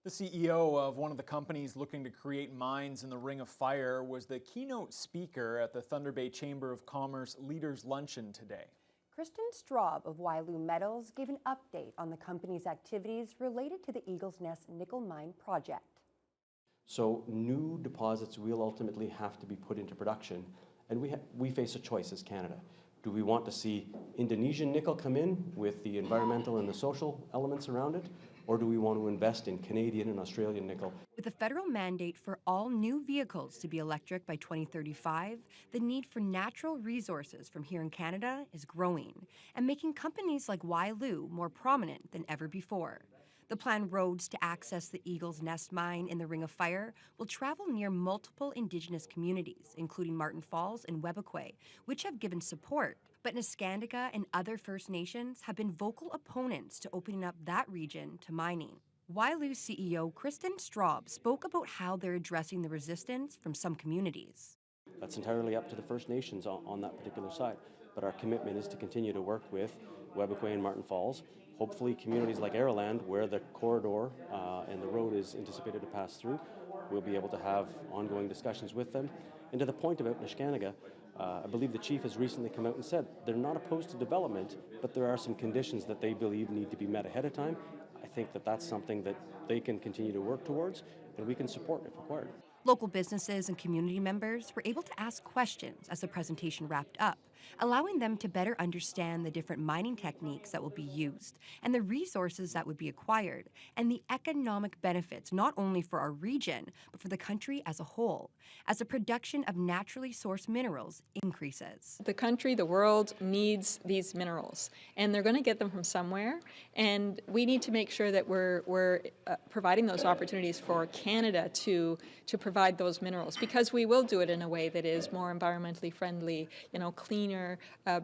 The CEO of one of the companies looking to create mines in the Ring of Fire was the keynote speaker at the Thunder Bay Chamber of Commerce Leaders Luncheon today. Kristen Straub of Wyloo Metals gave an update on the company's activities related to the Eagle's Nest nickel mine project. So new deposits will ultimately have to be put into production, and we face a choice as Canada. Do we want to see Indonesian nickel come in with the environmental and the social elements around it, or do we want to invest in Canadian and Australian nickel? With a federal mandate for all new vehicles to be electric by 2035, the need for natural resources from here in Canada is growing and making companies like Wyloo more prominent than ever before. The planned roads to access the Eagle's Nest mine in the Ring of Fire will travel near multiple Indigenous communities, including Martin Falls and Webequie, which have given support. But Neskantaga and other First Nations have been vocal opponents to opening up that region to mining. Wyloo CEO Kristen Straub spoke about how they're addressing the resistance from some communities. That's entirely up to the First Nations on that particular side, but our commitment is to continue to work with Webequie and Martin Falls. Hopefully communities like Araland, where the corridor and the road is anticipated to pass through, we'll be able to have ongoing discussions with them. And to the point about Neskantaga, I believe the chief has recently come out and said they're not opposed to development, but there are some conditions that they believe need to be met ahead of time. I think that that's something that they can continue to work towards, and we can support if required. Local businesses and community members were able to ask questions as the presentation wrapped up, allowing them to better understand the different mining techniques that will be used and the resources that would be acquired and the economic benefits not only for our region but for the country as a whole as the production of naturally sourced minerals increases. The country, the world needs these minerals, and they're going to get them from somewhere, and we need to make sure that we're providing those opportunities for Canada to provide those minerals, because we will do it in a way that is more environmentally friendly, cleaner,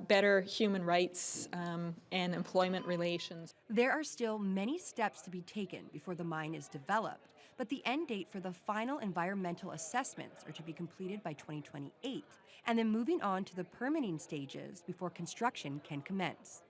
better human rights and employment relations. There are still many steps to be taken before the mine is developed, but the end date for the final environmental assessments are to be completed by 2028, and then moving on to the permitting stages before construction can commence.